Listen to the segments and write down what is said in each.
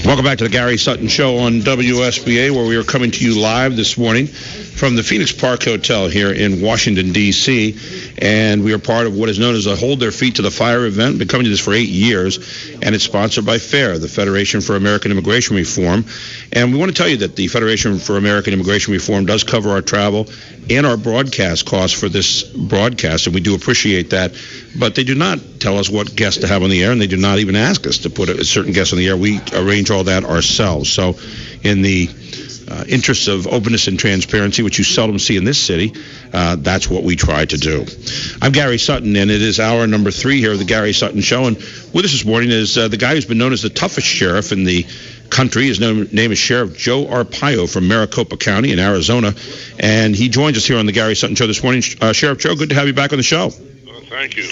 Welcome back to the Gary Sutton Show on WSBA, where we are coming to you live this morning from the Phoenix Park Hotel here in Washington, D.C., and we are part of what is known as a Hold Their Feet to the Fire event. We've been coming to this for 8 years, and it's sponsored by FAIR, the Federation for American Immigration Reform. And we want to tell you that the Federation for American Immigration Reform does cover our travel and our broadcast costs for this broadcast, and we do appreciate that. But they do not tell us what guests to have on the air, and they do not even ask us to put a certain guest on the air. We arrange all that ourselves. So in the interests of openness and transparency, which you seldom see in this city, that's what we try to do. I'm Gary Sutton, and it is hour number 3 here of the Gary Sutton Show. And with us this morning is the guy who's been known as the toughest sheriff in the country. His name is Sheriff Joe Arpaio from Maricopa County in Arizona, and he joins us here on the Gary Sutton Show this morning. Sheriff Joe, good to have you back on the show. Thank you.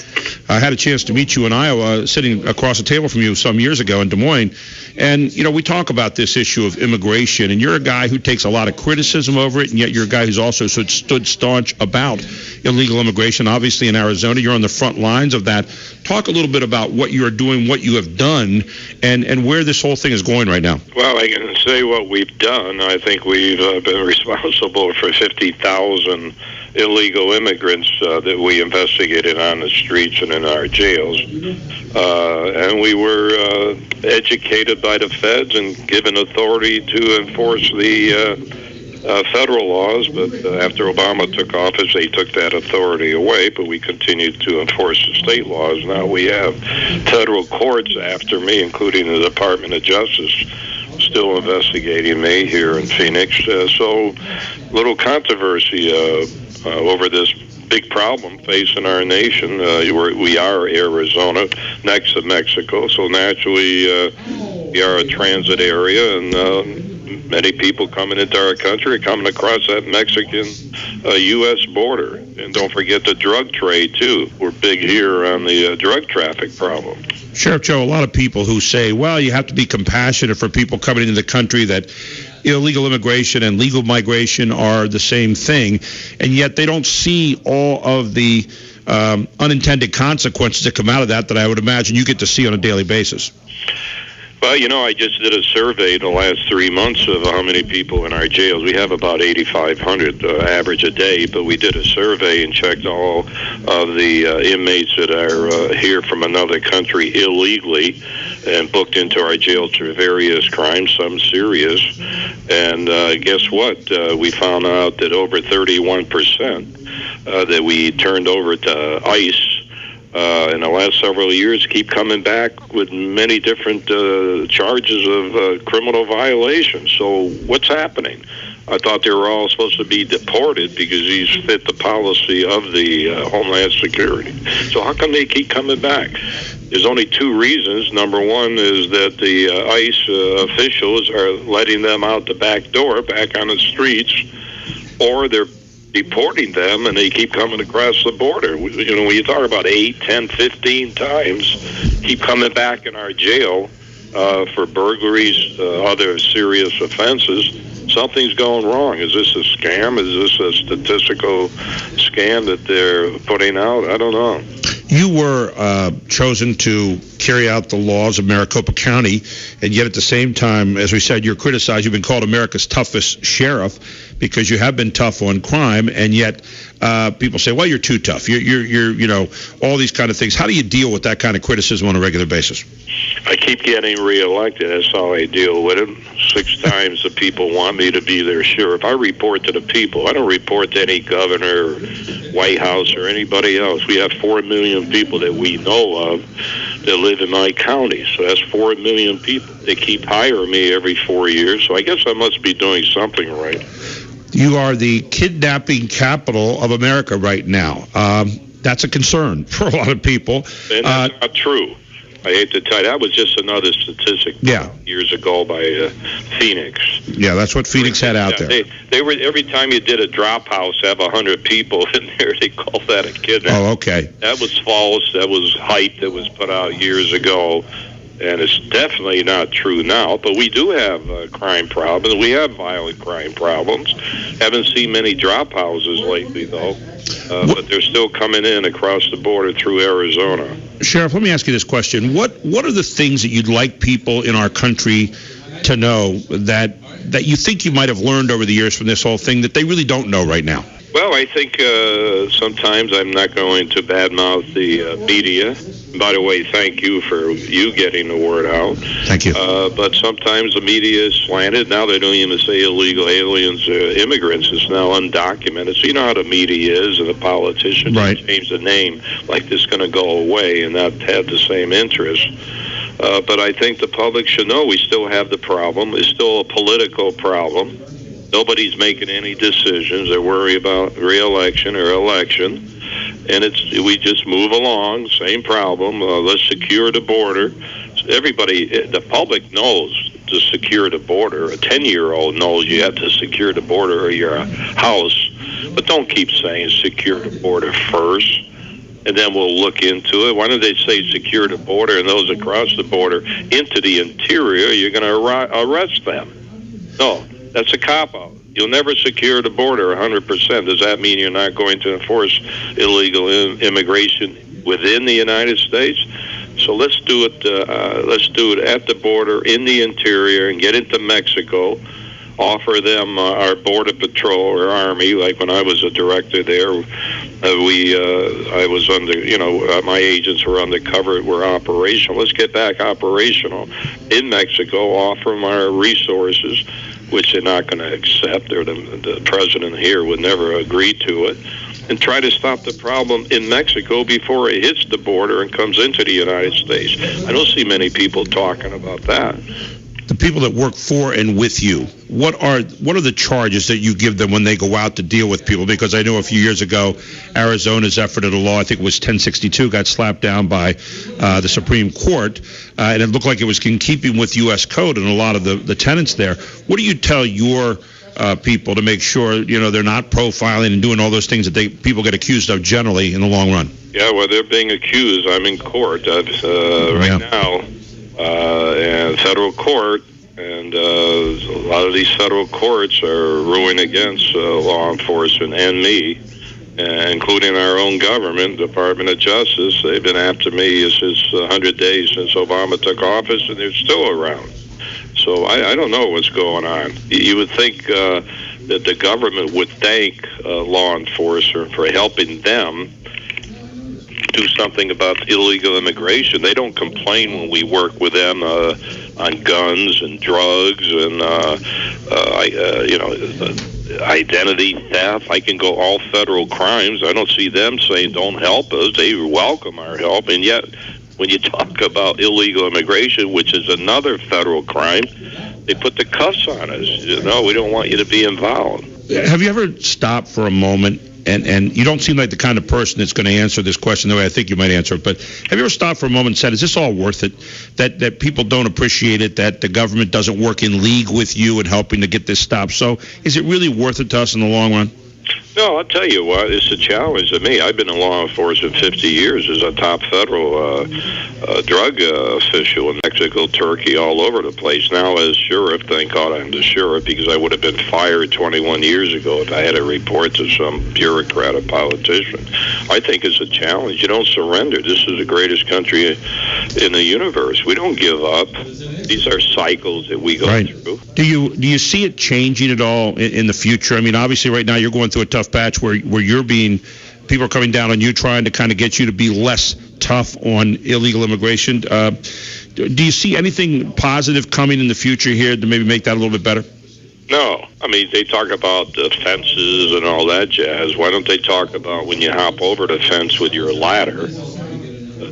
I had a chance to meet you in Iowa, sitting across the table from you some years ago in Des Moines. And, you know, we talk about this issue of immigration, and you're a guy who takes a lot of criticism over it, and yet you're a guy who's also stood staunch about illegal immigration. Obviously, in Arizona, you're on the front lines of that. Talk a little bit about what you're doing, what you have done, and where this whole thing is going right now. Well, I can say what we've done. I think we've been responsible for 50,000 illegal immigrants that we investigated on the streets and in our jails. And we were educated by the feds and given authority to enforce the federal laws. But after Obama took office, they took that authority away, but we continued to enforce the state laws. Now we have federal courts after me, including the Department of Justice, still investigating me here in Phoenix. So little controversy over this big problem facing our nation. We are Arizona, next to Mexico, so naturally we are a transit area, and many people coming into our country are coming across that Mexican U.S. border. And don't forget the drug trade, too. We're big here on the drug traffic problem. Sheriff Joe, a lot of people who say, well, you have to be compassionate for people coming into the country, that illegal immigration and legal migration are the same thing, and yet they don't see all of the unintended consequences that come out of that I would imagine you get to see on a daily basis. Well, you know, I just did a survey in the last 3 months of how many people in our jails. We have about 8,500 average a day, but we did a survey and checked all of the inmates that are here from another country illegally and booked into our jails for various crimes, some serious. And guess what? We found out that over 31% that we turned over to ICE in the last several years keep coming back with many different charges of criminal violations. So what's happening? I thought they were all supposed to be deported because these fit the policy of the Homeland Security. So how come they keep coming back? There's only 2 reasons. Number one is that the ICE officials are letting them out the back door, back on the streets, or they're deporting them, and they keep coming across the border. You know, when you talk about 8, 10, 15 times, keep coming back in our jail for burglaries, other serious offenses, something's going wrong. Is this a scam? Is this a statistical scam that they're putting out? I don't know. You were chosen to carry out the laws of Maricopa County, and yet at the same time, as we said, you're criticized. You've been called America's toughest sheriff because you have been tough on crime, and yet people say, well, you're too tough. You're you know, all these kind of things. How do you deal with that kind of criticism on a regular basis? I keep getting reelected. That's how I deal with it. 6 times the people want me to be their sheriff. I report to the people. I don't report to any governor or White House or anybody else. We have 4 million people that we know of that live in my county. So that's 4 million people. They keep hiring me every 4 years. So I guess I must be doing something right. You are the kidnapping capital of America right now. That's a concern for a lot of people. And that's not true. I hate to tell you, that was just another statistic years ago by Phoenix. Yeah, that's what Phoenix had out there. They were, every time you did a drop house, have 100 people in there, they call that a kidnapping. Oh, okay. That was false. That was hype that was put out years ago. And it's definitely not true now, but we do have crime problems. We have violent crime problems. Haven't seen many drop houses lately, though, but they're still coming in across the border through Arizona. Sheriff, let me ask you this question. What are the things that you'd like people in our country to know that you think you might have learned over the years from this whole thing that they really don't know right now? Well, I think sometimes I'm not going to badmouth the media. By the way, thank you for you getting the word out. Thank you. But sometimes the media is slanted. Now they don't even say illegal aliens, immigrants. It's now undocumented. So you know how the media is, and the politicians change the name like this is going to go away and not have the same interest. But I think the public should know we still have the problem. It's still a political problem. Nobody's making any decisions. They're worried about re-election or election. And we just move along, same problem. Let's secure the border. Everybody, the public knows to secure the border. A 10-year-old knows you have to secure the border or your house. But don't keep saying secure the border first, and then we'll look into it. Why don't they say secure the border, and those across the border into the interior, you're going to arrest them? No, that's a cop-out. You'll never secure the border 100%. Does that mean you're not going to enforce illegal immigration within the United States? So let's do it. Let's do it at the border, in the interior, and get into Mexico. Offer them our border patrol or army. Like when I was a director there, I was under. My agents were undercover. Were operational. Let's get back operational in Mexico. Offer them our resources, which they're not going to accept, or the president here would never agree to it, and try to stop the problem in Mexico before it hits the border and comes into the United States. I don't see many people talking about that. The people that work for and with you, what are the charges that you give them when they go out to deal with people? Because I know a few years ago, Arizona's effort at a law, I think it was 1062, got slapped down by the Supreme Court, and it looked like it was in keeping with U.S. code and a lot of the tenets there. What do you tell your people to make sure they're not profiling and doing all those things that people get accused of generally in the long run? Yeah, well, they're being accused. I'm in court right now. And federal court, and a lot of these federal courts are ruling against law enforcement and me, including our own government, Department of Justice. They've been after me since 100 days since Obama took office, and they're still around. So I don't know what's going on. You would think that the government would thank law enforcement for helping them do something about illegal immigration. They don't complain when we work with them on guns and drugs and identity theft. I can go all federal crimes. I don't see them saying don't help us. They welcome our help, and yet when you talk about illegal immigration, which is another federal crime, they put the cuffs on us. We don't want you to be involved. Have you ever stopped for a moment? And you don't seem like the kind of person that's going to answer this question the way I think you might answer it, but have you ever stopped for a moment and said, is this all worth it? That people don't appreciate it, that the government doesn't work in league with you in helping to get this stopped. So is it really worth it to us in the long run? No, I'll tell you what, it's a challenge to me. I've been in law enforcement 50 years as a top federal drug official in Mexico, Turkey, all over the place. Now as sheriff, thank God I'm the sheriff, because I would have been fired 21 years ago if I had to report to some bureaucrat or politician. I think it's a challenge. You don't surrender. This is the greatest country in the universe. We don't give up. These are cycles that we go through. Do you see it changing at all in the future? I mean, obviously right now you're going through a tough patch where people are coming down on you, trying to kind of get you to be less tough on illegal immigration. Do you see anything positive coming in the future here to maybe make that a little bit better? No. I mean, they talk about the fences and all that jazz. Why don't they talk about when you hop over the fence with your ladder,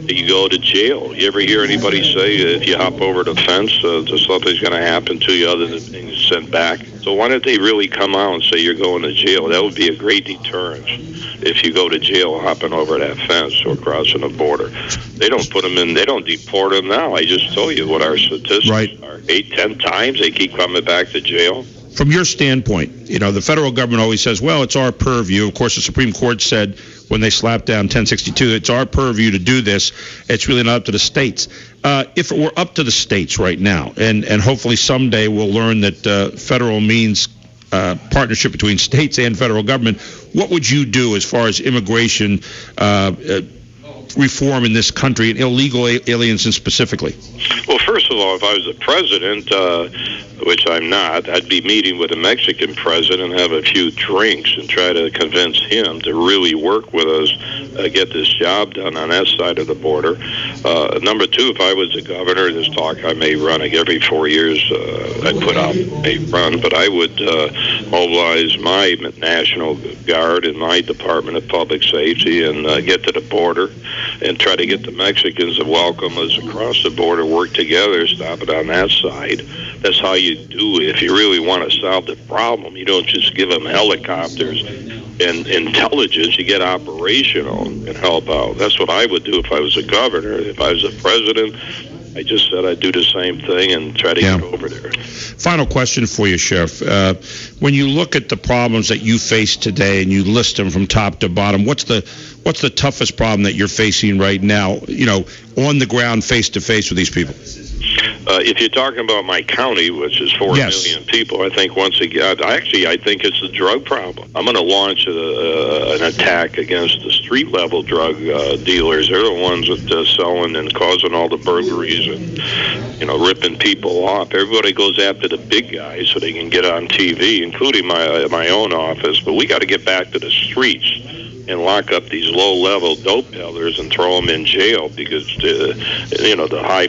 you go to jail? You ever hear anybody say if you hop over the fence, something's going to happen to you other than being sent back? So why don't they really come out and say you're going to jail? That would be a great deterrent if you go to jail hopping over that fence or crossing the border. They don't put them in. They don't deport them now. I just told you what our statistics are. 8-10 times they keep coming back to jail. From your standpoint, the federal government always says, well, it's our purview. Of course, the Supreme Court said when they slapped down 1062, it's our purview to do this. It's really not up to the states. If it were up to the states right now, and hopefully someday we'll learn that federal means partnership between states and federal government, what would you do as far as immigration reform in this country, and illegal aliens specifically? Well, first of all, if I was the president, which I'm not, I'd be meeting with a Mexican president, have a few drinks, and try to convince him to really work with us, get this job done on that side of the border. Number two, if I was the governor, this talk I may run every 4 years, I put out a run, but I would mobilize my National Guard and my Department of Public Safety and get to the border and try to get the Mexicans to welcome us across the border, work together, stop it on that side. That's how you do it. If you really want to solve the problem, you don't just give them helicopters and intelligence. You get operational and help out. That's what I would do if I was a governor. If I was a president, I just said I'd do the same thing and try to get over there. Final question for you, Sheriff. When you look at the problems that you face today and you list them from top to bottom, what's the toughest problem that you're facing right now, on the ground, face to face with these people? If you're talking about my county, which is 4 million people, I think once again, I think it's the drug problem. I'm going to launch an attack against the street-level drug dealers. They're the ones that are selling and causing all the burglaries and, ripping people off. Everybody goes after the big guys so they can get on TV, including my own office. But we got to get back to the streets and lock up these low-level dope dealers and throw them in jail because, the high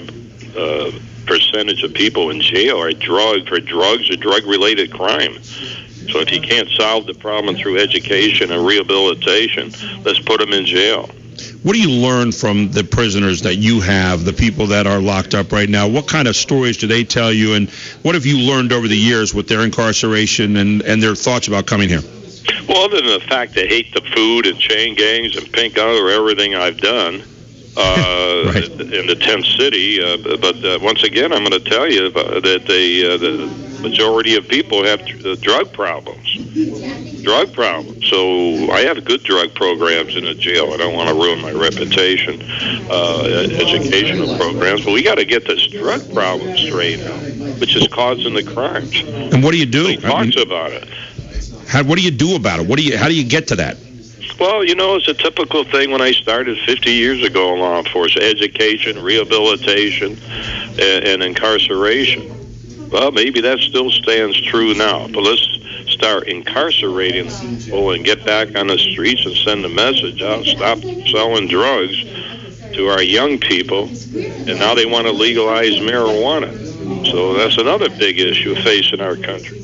percentage of people in jail are drugs or drug-related crime. So if you can't solve the problem through education and rehabilitation, let's put them in jail. What do you learn from the prisoners that you have, the people that are locked up right now? What kind of stories do they tell you, and what have you learned over the years with their incarceration and their thoughts about coming here? Well, other than the fact they hate the food and chain gangs and pink eye or everything I've done, right. in the 10th city. But once again, I'm going to tell you that the majority of people have drug problems. So I have good drug programs in the jail. I don't want to ruin my reputation. Educational programs. But we got to get this drug problem straight out, which is causing the crimes. And what do you do? He talks about it. What do you do about it? How do you get to that? Well, it's a typical thing when I started 50 years ago in law enforcement: education, rehabilitation, and incarceration. Well, maybe that still stands true now, but let's start incarcerating people and get back on the streets and send a message out. Stop selling drugs to our young people, and now they want to legalize marijuana. So that's another big issue facing our country.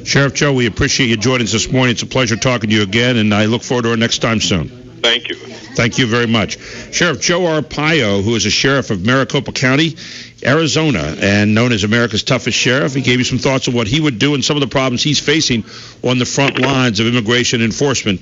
Sheriff Joe, we appreciate you joining us this morning. It's a pleasure talking to you again, and I look forward to our next time soon. Thank you. Thank you very much. Sheriff Joe Arpaio, who is a sheriff of Maricopa County, Arizona, and known as America's toughest sheriff. He gave you some thoughts on what he would do and some of the problems he's facing on the front lines of immigration enforcement